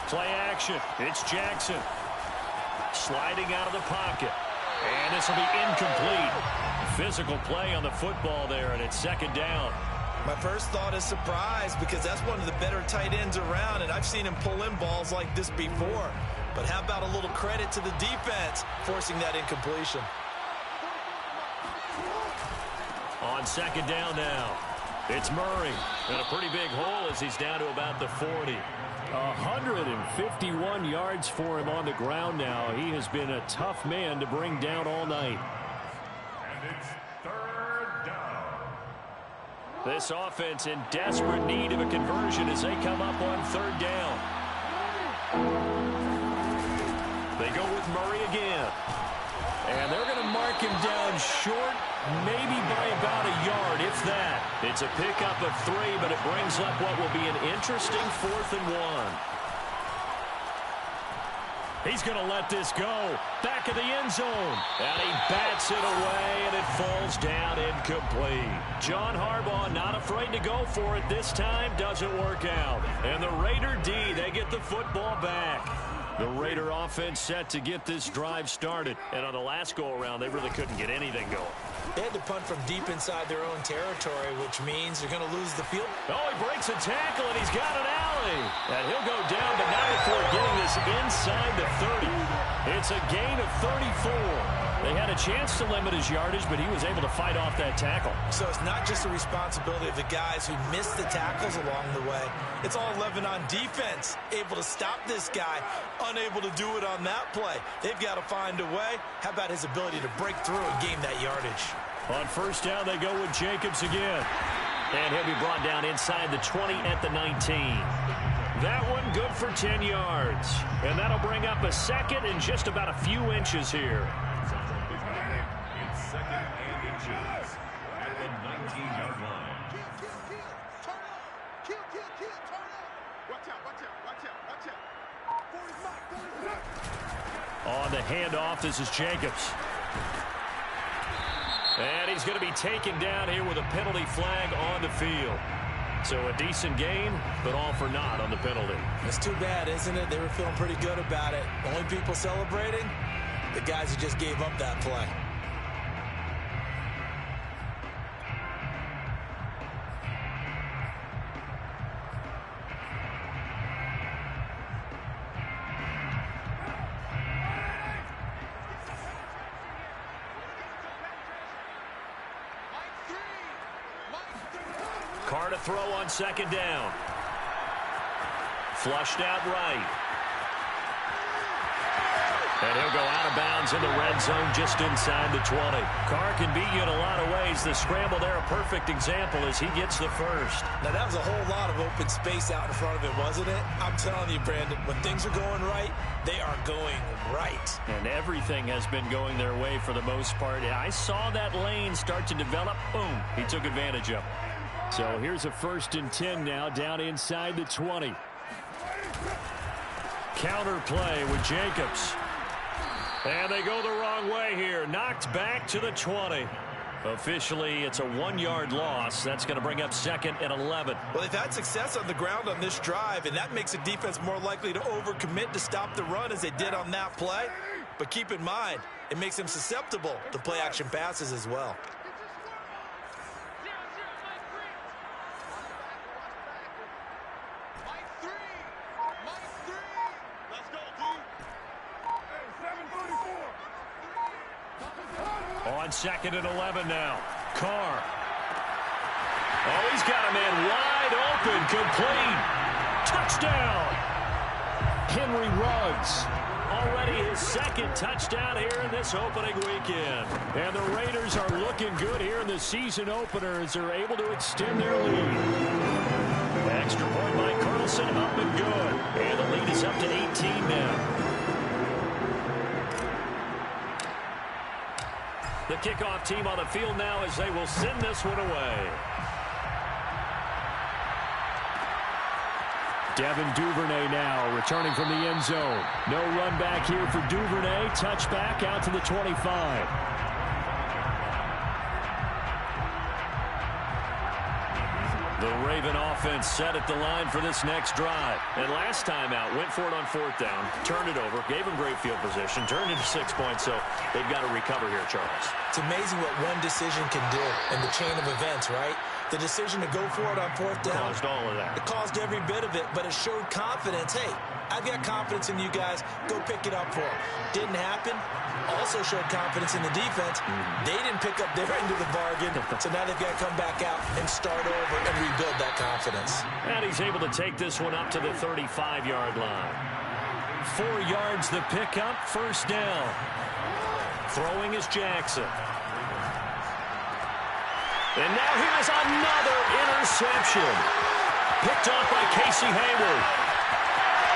B: Play action. It's Jackson. Sliding out of the pocket. And this will be incomplete. Physical play on the football there, and it's 2nd down.
C: My first thought is surprise because that's one of the better tight ends around, and I've seen him pull in balls like this before. But how about a little credit to the defense forcing that incompletion?
B: On 2nd down now, it's Murray. And a pretty big hole as he's down to about the 40. 151 yards for him on the ground now. He has been a tough man to bring down all night.
E: And it's 3rd down.
B: This offense in desperate need of a conversion as they come up on 3rd down. They go with Murray again. And they're going to mark him down short, maybe by about a yard, if that. It's a pickup of 3, but it brings up what will be an interesting 4th and 1. He's going to let this go. Back of the end zone. And he bats it away, and it falls down incomplete. John Harbaugh not afraid to go for it this time. Doesn't work out. And the Raider D, they get the football back. The Raider offense set to get this drive started. And on the last go-around, they really couldn't get anything going.
C: They had to punt from deep inside their own territory, which means they're going to lose the field.
D: Oh, he breaks a tackle, and he's got an alley. And he'll go down, but not before getting this inside the 30. It's a gain of 34. They had a chance to limit his yardage, but he was able to fight off that tackle.
C: So it's not just the responsibility of the guys who missed the tackles along the way. It's all 11 on defense, able to stop this guy, unable to do it on that play. They've got to find a way. How about his ability to break through and gain that yardage?
B: On first down, they go with Jacobs again.
D: And he'll be brought down inside the 20 at the 19.
B: That one good for 10 yards. And that'll bring up a second and just about a few inches here.
E: It's second and inches at the 19-yard line.
B: On the handoff, this is Jacobs. And he's going to be taken down here with a penalty flag on the field. So a decent gain, but all for naught on the penalty.
C: It's too bad, isn't it? They were feeling pretty good about it. The only people celebrating, the guys who just gave up that play.
B: Carr to throw on second down. Flushed out right. And he'll go out of bounds in the red zone just inside the 20. Carr can beat you in a lot of ways. The scramble there, a perfect example as he gets the first.
C: Now, that was a whole lot of open space out in front of him, wasn't it? I'm telling you, Brandon, when things are going right, they are going right.
B: And everything has been going their way for the most part. I saw that lane start to develop. Boom. He took advantage of it. So here's a 1st and 10 now, down inside the 20. Counter play with Jacobs. And they go the wrong way here. Knocked back to the 20. Officially, it's a 1-yard loss. That's going to bring up 2nd and 11.
C: Well, they've had success on the ground on this drive, and that makes the defense more likely to overcommit to stop the run as they did on that play. But keep in mind, it makes them susceptible to play-action passes as well.
B: On 2nd and 11 now. Carr. Oh, he's got a man wide open. Complete. Touchdown. Henry Ruggs. Already his 2nd touchdown here in this opening weekend. And the Raiders are looking good here in the season opener as they're able to extend their lead. Extra point by Carlson, up and good. And the lead is up to 18 now. The kickoff team on the field now as they will send this one away. Devin Duvernay now returning from the end zone. No run back here for Duvernay. Touchback out to the 25. The Raven offense set at the line for this next drive. And last time out, went for it on 4th down, turned it over, gave them great field position, turned into 6 points, so they've got to recover here, Charles.
C: It's amazing what one decision can do in the chain of events, right? The decision to go for it on 4th down.
B: Caused all of that.
C: It caused every bit of it, but it showed confidence. Hey, I've got confidence in you guys. Go pick it up for them. Didn't happen. Also showed confidence in the defense. They didn't pick up their end of the bargain, so now they've got to come back out and start over and rebuild that confidence.
B: And he's able to take this one up to the 35-yard line. 4 yards the pickup, 1st down. Throwing is Jackson. And now here's another interception. Picked off by Casey Hayward.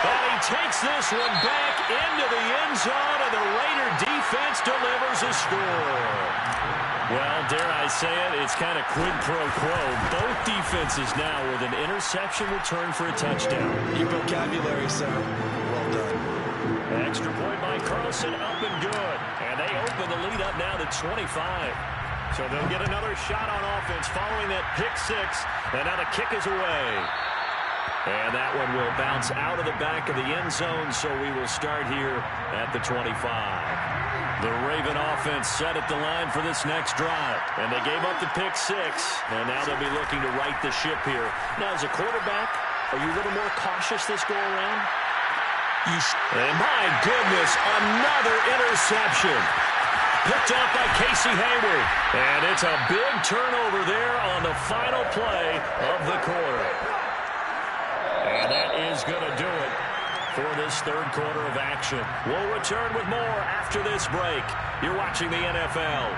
B: And he takes this one back into the end zone, and the Raider defense delivers a score. Well, dare I say it, it's kind of quid pro quo. Both defenses now with an interception return for a touchdown.
C: Your vocabulary, sir. Well done.
B: Extra point by Carlson, up and good. And they open the lead up now to 25. So they'll get another shot on offense following that pick 6. And now the kick is away. And that one will bounce out of the back of the end zone, so we will start here at the 25.
D: The Raven offense set at the line for this next drive. And they gave up the pick 6. And now they'll be looking to right the ship here. Now, as a quarterback, are you a little more cautious this go around? And my goodness, another interception. Picked up by Casey Hayward. And it's a big turnover there on the final play of the quarter. And that is going to do it for this third quarter of action. We'll return with more after this break. You're watching the NFL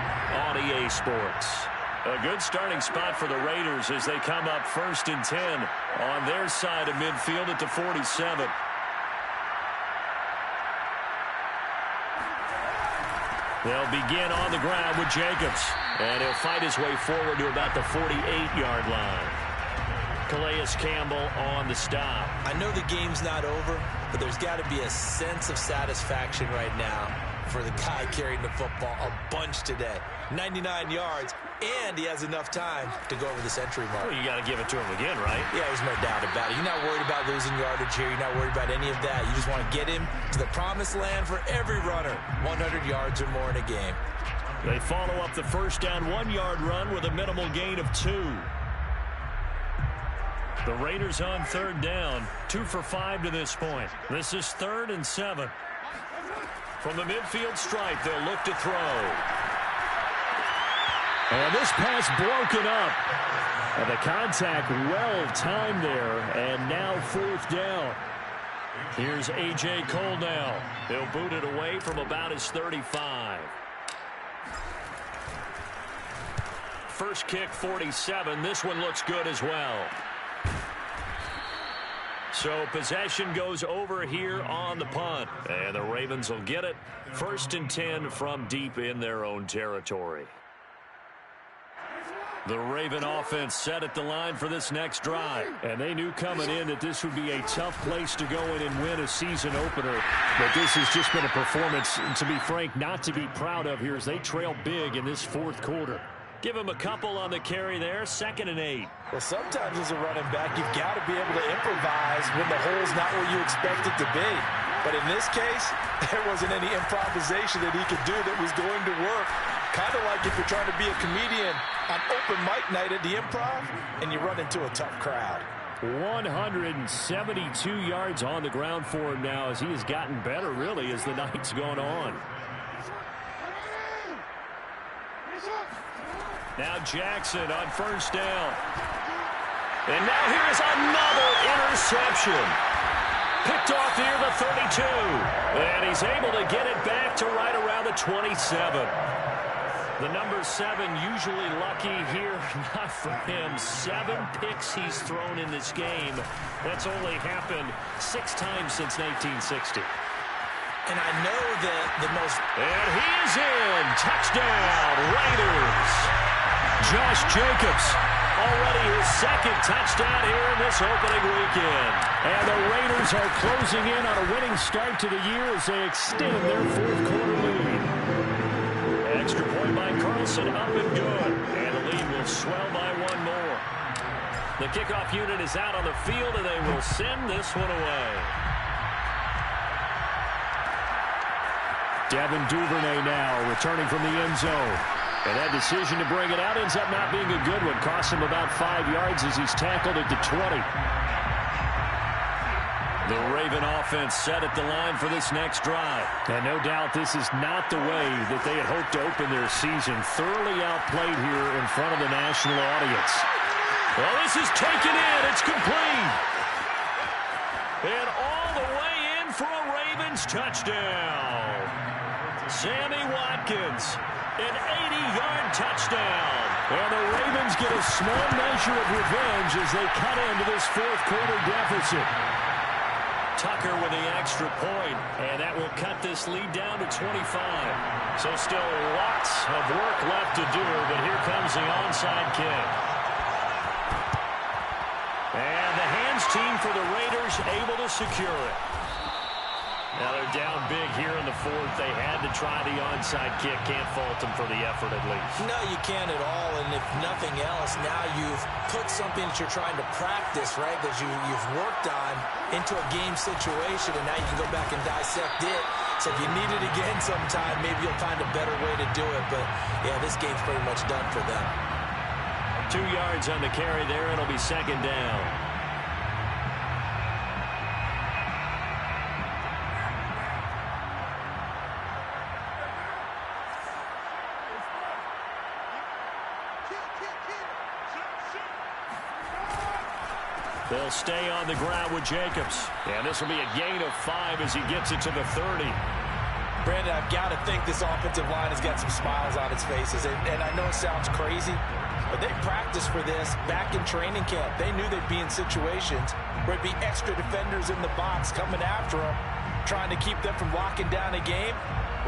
D: on EA Sports. A good starting spot for the Raiders as they come up 1st and 10 on their side of midfield at the 47. They'll begin on the ground with Jacobs. And he'll fight his way forward to about the 48-yard line. Calais Campbell on the stop.
C: I know the game's not over, but there's got to be a sense of satisfaction right now for the guy carrying the football a bunch today. 99 yards, and he has enough time to go over the century mark.
D: Well, you got to give it to him again, right?
C: Yeah, there's no doubt about it. You're not worried about losing yardage here. You're not worried about any of that. You just want to get him to the promised land for every runner. 100 yards or more in a game.
D: They follow up the first down 1-yard run with a minimal gain of 2. The Raiders on 3rd down, 2 for 5 to this point. This is 3rd and 7. From the midfield stripe, they'll look to throw.
B: And this pass broken up. And the contact well timed there. And now 4th down.
D: Here's A.J. Cole now. He'll boot it away from about his 35. First kick, 47. This one looks good as well. So possession goes over here on the punt. And the Ravens will get it. 1st and 10 from deep in their own territory. The Raven offense set at the line for this next drive.
B: And they knew coming in that this would be a tough place to go in and win a season opener. But this has just been a performance, to be frank, not to be proud of here as they trail big in this 4th quarter.
D: Give him a couple on the carry there. 2nd and 8.
C: Well, sometimes as a running back, you've got to be able to improvise when the hole's not where you expect it to be. But in this case, there wasn't any improvisation that he could do that was going to work. Kind of like if you're trying to be a comedian on open mic night at the Improv and you run into a tough crowd.
B: 172 yards on the ground for him now as he has gotten better, really, as the night's gone on.
D: Now Jackson on 1st down. And now here's another interception. Picked off near the 32. And he's able to get it back to right around the 27. The number 7 usually lucky here. Not for him. 7 picks he's thrown in this game. That's only happened 6 times since 1960.
C: And I know that the most...
D: And he is in. Touchdown, Raiders.
B: Josh Jacobs.
D: Already his 2nd touchdown here in this opening weekend.
B: And the Raiders are closing in on a winning start to the year as they extend their 4th quarter lead.
D: Extra point by Carlson, up and good. And the lead will swell by 1 more. The kickoff unit is out on the field, and they will send this one away.
B: Devin Duvernay now returning from the end zone. And that decision to bring it out ends up not being a good one. Costs him about 5 yards as he's tackled at the 20.
D: The Raven offense set at the line for this next drive.
B: And no doubt this is not the way that they had hoped to open their season. Thoroughly outplayed here in front of the national audience.
D: Well, this is taken in. It's complete. And all the way in for a Ravens touchdown. Sammy Watkins. An 80-yard touchdown.
B: And the Ravens get a small measure of revenge as they cut into this 4th quarter deficit.
D: Tucker with the extra point, and that will cut this lead down to 25. So still lots of work left to do, but here comes the onside kick. And the hands team for the Raiders able to secure it. Now they're down big here in the 4th. They had to try the onside kick. Can't fault them for the effort at least.
C: No, you can't at all. And if nothing else, now you've put something that you're trying to practice, right, that you've worked on into a game situation. And now you can go back and dissect it So if you need it again sometime, maybe you'll find a better way to do it. But, yeah, this game's pretty much done for them.
D: 2 yards on the carry there. It'll be second down. They'll stay on the ground with Jacobs. And this will be a gain of 5 as he gets it to the 30.
C: Brandon, I've got to think this offensive line has got some smiles on its faces. And I know it sounds crazy, but they practiced for this back in training camp. They knew they'd be in situations where it'd be extra defenders in the box coming after them, trying to keep them from locking down a game.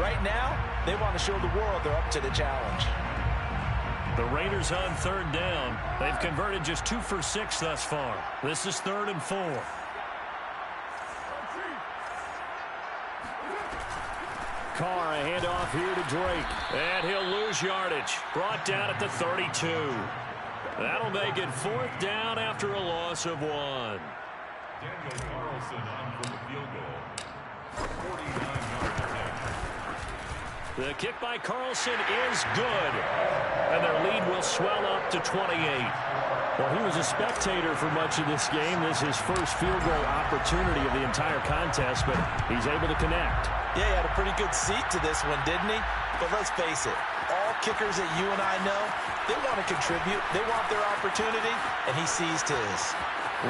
C: Right now, they want to show the world they're up to the challenge.
D: The Raiders on third down. They've converted just 2 for 6 thus far. This is 3rd and 4. Carr, a handoff here to Drake. And he'll lose yardage. Brought down at the 32. That'll make it 4th down after a loss of 1.
E: Daniel Carlson on for the field goal. 49 yards away.
D: The kick by Carlson is good. And their lead will swell up to 28.
B: Well, he was a spectator for much of this game. This is his first field goal opportunity of the entire contest, but he's able to connect.
C: Yeah, he had a pretty good seat to this one, didn't he? But let's face it, all kickers that you and I know, they want to contribute. They want their opportunity, and he seized his.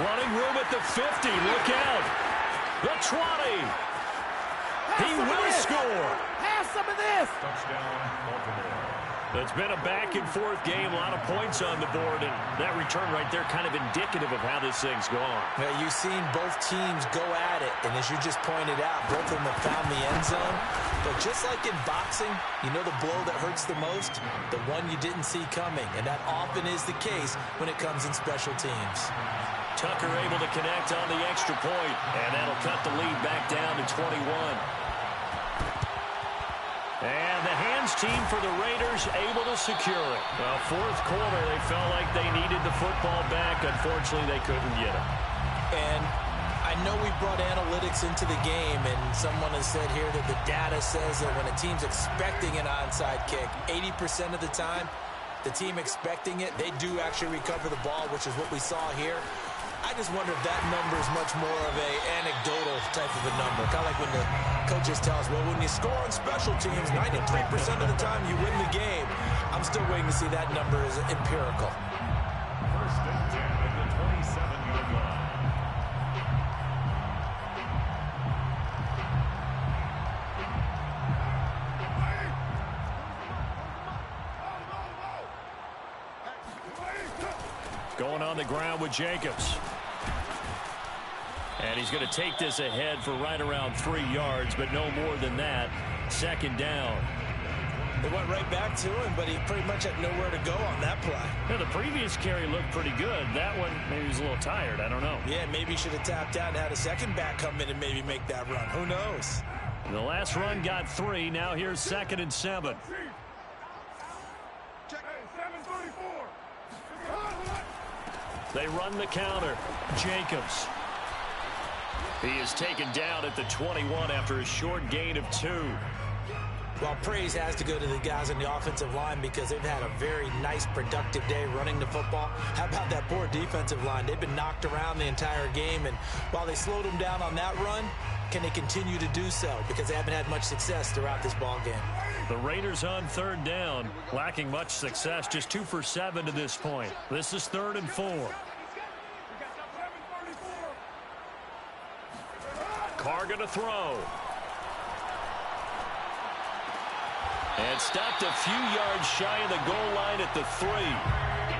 D: Running room at the 50. Look out. The 20. He will score.
F: Have some of this.
E: Touchdown, Baltimore.
D: It's been a back-and-forth game. A lot of points on the board, and that return right there kind of indicative of how this thing's gone.
C: Now, you've seen both teams go at it, and as you just pointed out, both of them have found the end zone. But just like in boxing, you know the blow that hurts the most? The one you didn't see coming, and that often is the case when it comes in special teams.
D: Tucker able to connect on the extra point, and that'll cut the lead back down to 21. And the hands team for the Raiders able to secure it. Well, 4th quarter, they felt like they needed the football back. Unfortunately, they couldn't get it.
C: And I know we brought analytics into the game, and someone has said here that the data says that when a team's expecting an onside kick, 80% of the time, the team expecting it, they do actually recover the ball, which is what we saw here. I just wonder if that number is much more of a anecdotal type of a number. Kind of like when the coaches tell us, well, when you score on special teams, 93% of the time you win the game. I'm still waiting to see that number is empirical.
E: 1st and 10 at the 27-yard line.
D: Going on the ground with Jacobs. And he's going to take this ahead for right around 3 yards, but no more than that. 2nd down.
C: They went right back to him, but he pretty much had nowhere to go on that play.
D: Yeah, the previous carry looked pretty good. That one, maybe he was a little tired. I don't know.
C: Yeah, maybe he should have tapped out and had a second back come in and maybe make that run. Who knows?
D: The last run got 3. Now here's 2nd and 7. They run the counter. Jacobs. He is taken down at the 21 after a short gain of 2.
C: Well, praise has to go to the guys on the offensive line because they've had a very nice, productive day running the football. How about that poor defensive line? They've been knocked around the entire game, and while they slowed them down on that run, can they continue to do so? Because they haven't had much success throughout this ball game.
D: The Raiders on 3rd down, lacking much success, just 2 for 7 to this point. This is 3rd and 4. Carr going to throw. And stopped a few yards shy of the goal line at the 3.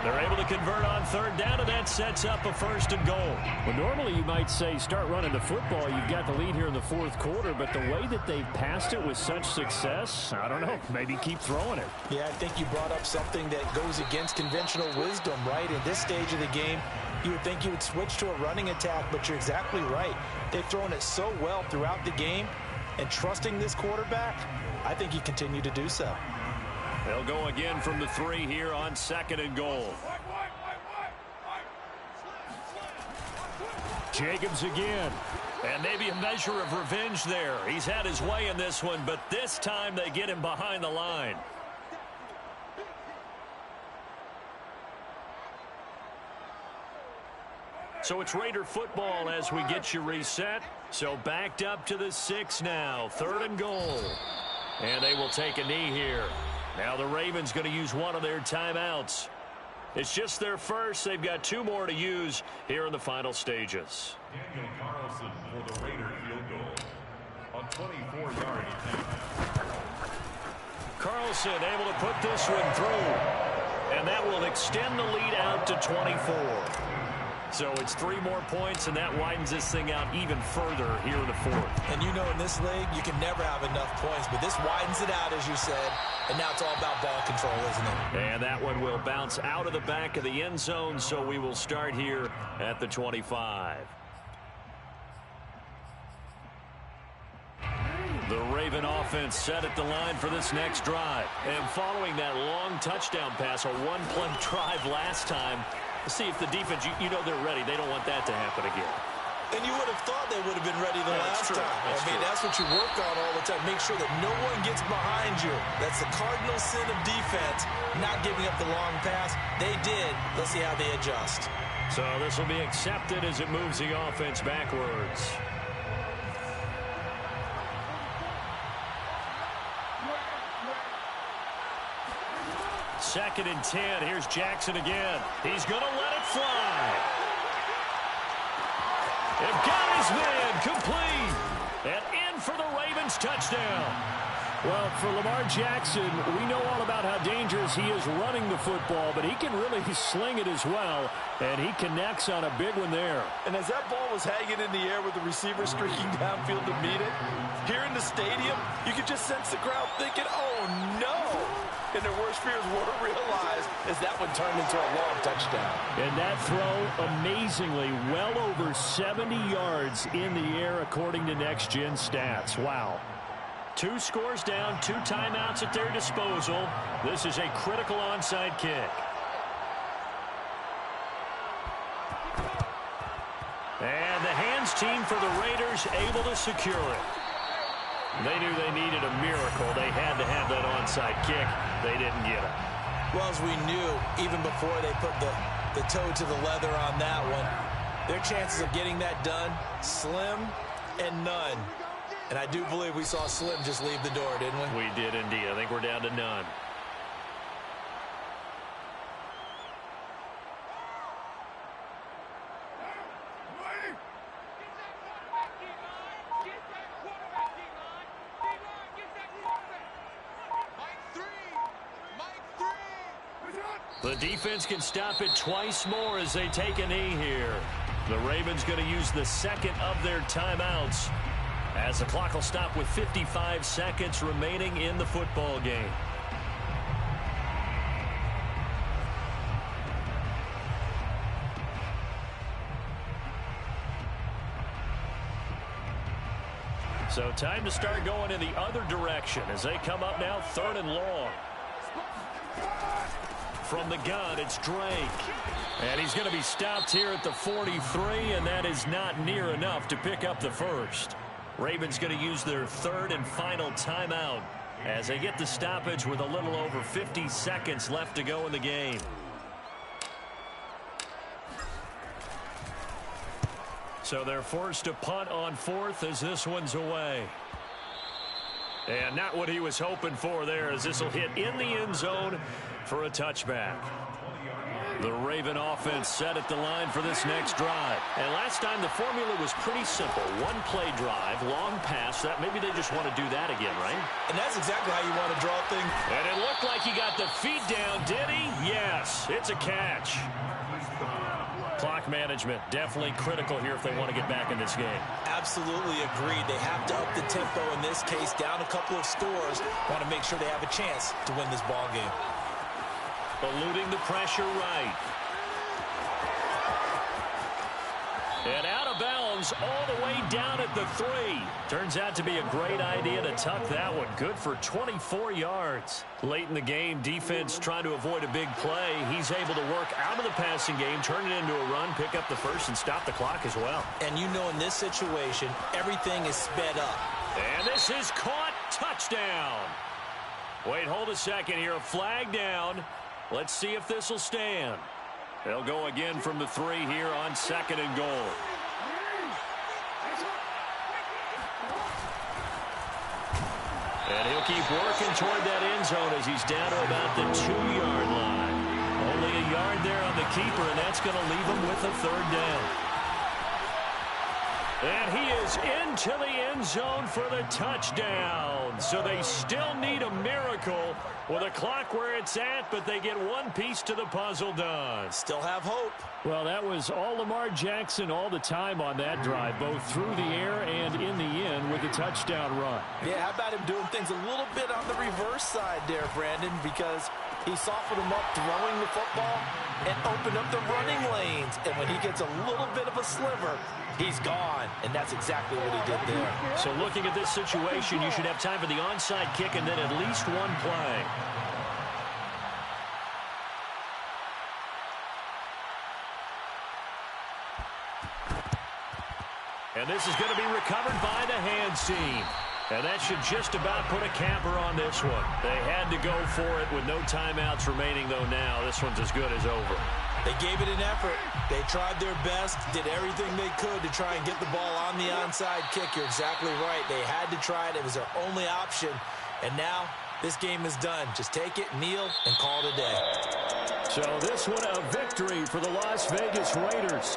D: They're able to convert on 3rd down, and that sets up a 1st and goal.
B: Well, normally you might say start running the football. You've got the lead here in the 4th quarter, but the way that they've passed it with such success, I don't know, maybe keep throwing it.
C: Yeah, I think you brought up something that goes against conventional wisdom, right? In this stage of the game, you would think you would switch to a running attack, but you're exactly right. They've thrown it so well throughout the game, and trusting this quarterback, I think he continued to do so.
D: They'll go again from the 3 here on 2nd and goal.
B: Jacobs again.
D: And maybe a measure of revenge there. He's had his way in this one, but this time they get him behind the line. So it's Raider football as we get you reset. So backed up to the 6 now. 3rd and goal. And they will take a knee here. Now the Ravens going to use one of their timeouts. It's just their first. They've got 2 more to use here in the final stages.
E: Daniel Carlson for the Raider field goal on 24-yard attempt.
D: Carlson able to put this one through. And that will extend the lead out to 24. So it's 3 more points, and that widens this thing out even further here in the 4th.
C: And you know in this league, you can never have enough points, but this widens it out, as you said, and now it's all about ball control, isn't it? And
D: that one will bounce out of the back of the end zone, so we will start here at the 25. The Raven offense set at the line for this next drive. And following that long touchdown pass, a 1-play drive last time, see if the defense, you know they're ready. They don't want that to happen again.
C: And you would have thought they would have been ready the last time. That's what you work on all the time. Make sure that no one gets behind you. That's the cardinal sin of defense, not giving up the long pass. They did. Let's see how they adjust.
D: So this will be accepted as it moves the offense backwards. Second and 10. Here's Jackson again. He's going to let it fly. They've got his man complete. And in for the Ravens touchdown.
B: Well, for Lamar Jackson, we know all about how dangerous he is running the football, but he can really sling it as well, and he connects on a big one there.
F: And as that ball was hanging in the air with the receiver streaking downfield to meet it, here in the stadium, you could just sense the crowd thinking, oh, no. And their worst fears were realized as that one turned into a long touchdown.
B: And that throw, amazingly, well over 70 yards in the air, according to Next Gen Stats. Wow.
D: 2 scores down, 2 timeouts at their disposal. This is a critical onside kick. And the hands team for the Raiders able to secure it. They knew they needed a miracle. They had to have that onside kick. They didn't get it.
C: Well, as we knew, even before they put the toe to the leather on that one, their chances of getting that done, slim and none. And I do believe we saw Slim just leave the door, didn't we?
D: We did indeed. I think we're down to none. The defense can stop it twice more as they take a knee here. The Ravens going to use the second of their timeouts as the clock will stop with 55 seconds remaining in the football game. So time to start going in the other direction as they come up now 3rd and long. From the gun, it's Drake. And he's going to be stopped here at the 43, and that is not near enough to pick up the first. Ravens going to use their 3rd and final timeout as they get the stoppage with a little over 50 seconds left to go in the game. So they're forced to punt on 4th as this one's away. And not what he was hoping for there, as this will hit in the end zone for a touchback. The Raven offense set at the line for this next drive. And last time the formula was pretty simple. 1-play drive, long pass. That maybe they just want to do that again, right?
C: And that's exactly how you want to draw things.
D: And it looked like he got the feet down, did he? Yes, it's a catch. Clock management definitely critical here if they want to get back in this game.
C: Absolutely agreed. They have to up the tempo in this case, down a couple of scores. Want to make sure they have a chance to win this ball game.
D: Eluding the pressure right. And out of bounds downs all the way down at the 3. Turns out to be a great idea to tuck that one. Good for 24 yards. Late in the game, defense trying to avoid a big play. He's able to work out of the passing game, turn it into a run, pick up the first, and stop the clock as well.
C: And you know in this situation, everything is sped up.
D: And this is caught. Touchdown. Wait, hold a second here. A flag down. Let's see if this will stand. They'll go again from the 3 here on 2nd and goal. And he'll keep working toward that end zone as he's down to about the 2-yard line. Only a yard there on the keeper, and that's going to leave him with a 3rd down. And he is into the end zone for the touchdown. So they still need a miracle with a clock where it's at, but they get one piece to the puzzle done.
C: Still have hope.
B: Well, that was all Lamar Jackson all the time on that drive, both through the air and in the end with a touchdown run.
C: Yeah, how about him doing things a little bit on the reverse side there, Brandon, because he softened him up throwing the football and opened up the running lanes. And when he gets a little bit of a sliver, he's gone. And that's exactly what he did there.
D: So looking at this situation, you should have time for the onside kick and then at least one play. And this is going to be recovered by the hands team. And that should just about put a capper on this one. They had to go for it with no timeouts remaining, though now this one's as good as over.
C: They gave it an effort. They tried their best, did everything they could to try and get the ball on the onside kick. You're exactly right. They had to try it. It was their only option. And now this game is done. Just take it, kneel, and call it a day.
B: So this one a victory for the Las Vegas Raiders.